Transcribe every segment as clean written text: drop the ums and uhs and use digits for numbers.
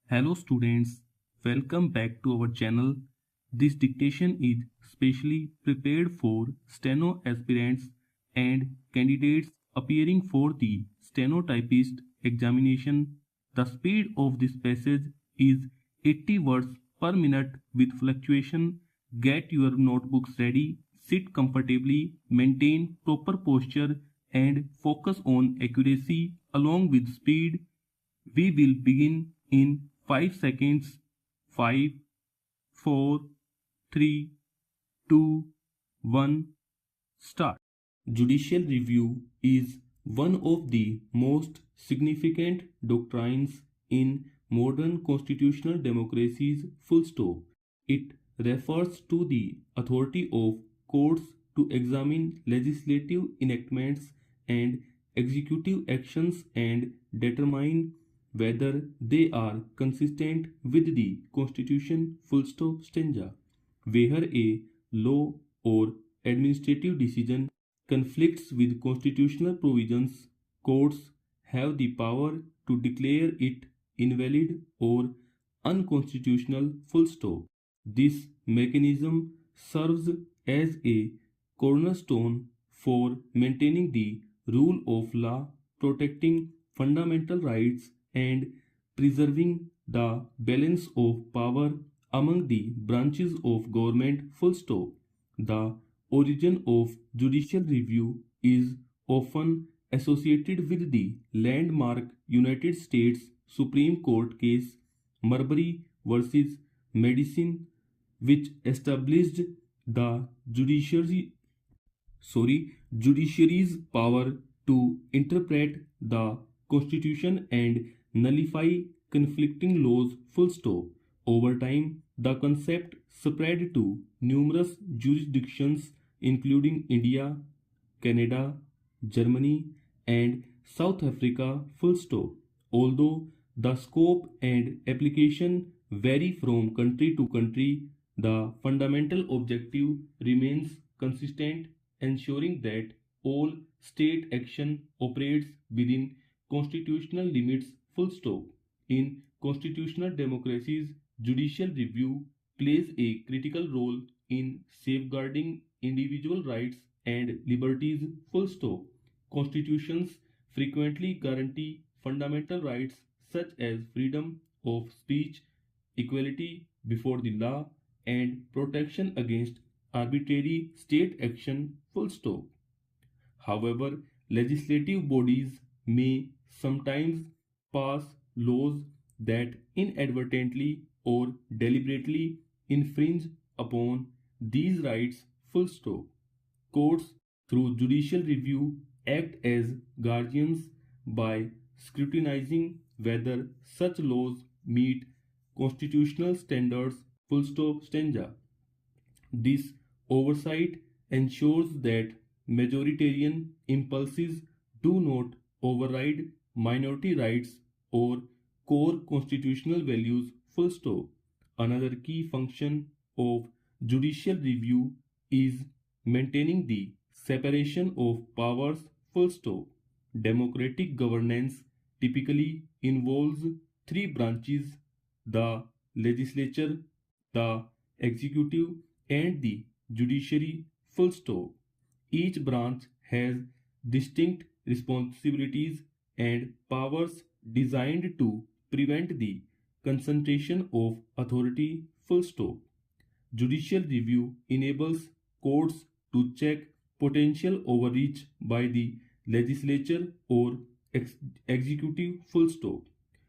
Hello students, welcome back to our channel. This dictation is specially prepared for steno aspirants and candidates appearing for the stenotypist examination. The speed of this passage is 80 words per minute with fluctuation. Get your notebooks ready, sit comfortably, maintain proper posture and focus on accuracy along with speed. We will begin in 5 seconds. 5, 4, 3, 2, 1, start. Judicial review is one of the most significant doctrines in modern constitutional democracies. Full stop. It refers to the authority of courts to examine legislative enactments and executive actions and determine whether they are consistent with the Constitution. Full stop. Stanza. Where a law or administrative decision conflicts with constitutional provisions, courts have the power to declare it invalid or unconstitutional. Full stop. This mechanism serves as a cornerstone for maintaining the rule of law, protecting fundamental rights, and preserving the balance of power among the branches of government. Full stop. The origin of judicial review is often associated with the landmark United States Supreme Court case Marbury versus Madison, which established the judiciary's power to interpret the Constitution and nullify conflicting laws. Full stop. Over time, the concept spread to numerous jurisdictions including India, Canada, Germany, and South Africa. Full stop. Although the scope and application vary from country to country, the fundamental objective remains consistent, ensuring that all state action operates within constitutional limits. Full stop. In constitutional democracies, judicial review plays a critical role in safeguarding individual rights and liberties. Full stop. Constitutions frequently guarantee fundamental rights such as freedom of speech, equality before the law, and protection against arbitrary state action. Full stop. However, legislative bodies may sometimes pass laws that inadvertently or deliberately infringe upon these rights. Full stop. Courts, through judicial review, act as guardians by scrutinizing whether such laws meet constitutional standards. Full stop. Stanza. This oversight ensures that majoritarian impulses do not override minority rights or core constitutional values. Full stop. Another key function of judicial review is maintaining the separation of powers. Full stop. Democratic governance typically involves three branches: the legislature, the executive, and the judiciary. Full stop. Each branch has distinct responsibilities and powers designed to prevent the concentration of authority. Full stop. Judicial review enables courts to check potential overreach by the legislature or executive. Full stop.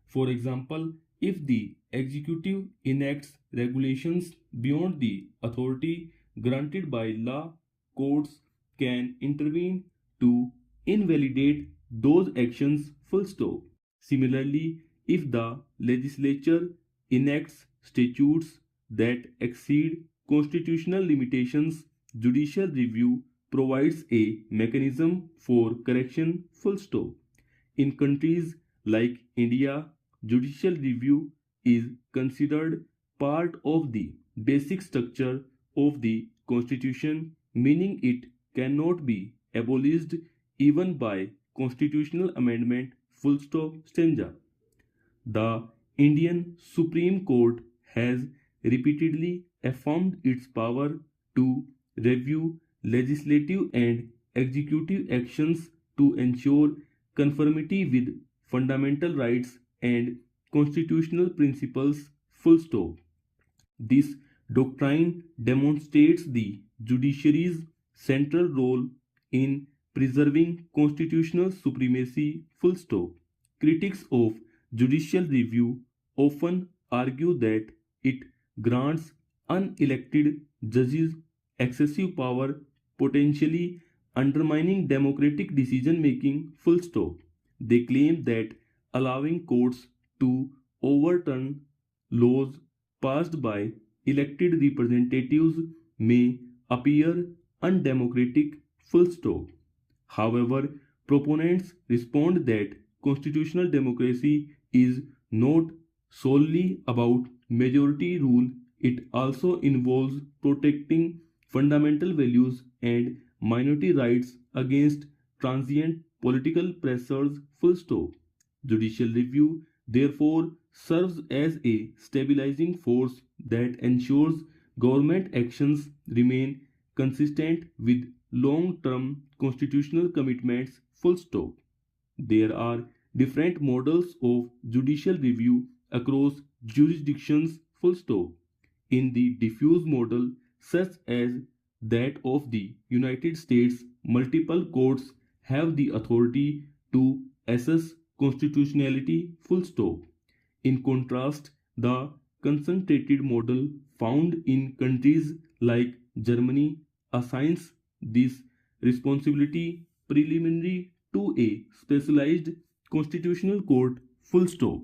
For example, if the executive enacts regulations beyond the authority granted by law, courts can intervene to invalidate those actions. Full stop. Similarly, if the legislature enacts statutes that exceed constitutional limitations, judicial review provides a mechanism for correction. Full stop. In countries like India, judicial review is considered part of the basic structure of the constitution, meaning it cannot be abolished even by constitutional amendment. Full stop. Stanza. The Indian Supreme Court has repeatedly affirmed its power to review legislative and executive actions to ensure conformity with fundamental rights and constitutional principles. Full stop. This doctrine demonstrates the judiciary's central role in preserving constitutional supremacy. Full stop. Critics of judicial review often argue that it grants unelected judges excessive power, potentially undermining democratic decision making. Full stop. They claim that allowing courts to overturn laws passed by elected representatives may appear undemocratic. Full stop. However, proponents respond that constitutional democracy is not solely about majority rule, it also involves protecting fundamental values and minority rights against transient political pressures. Full stop. Judicial review therefore serves as a stabilizing force that ensures government actions remain consistent with long term constitutional commitments. Full stop. There are different models of judicial review across jurisdictions. Full stop. In the diffuse model, such as that of the United States, multiple courts have the authority to assess constitutionality. Full stop. In contrast, the concentrated model found in countries like Germany assigns this responsibility preliminary to a specialized constitutional court. Full stop.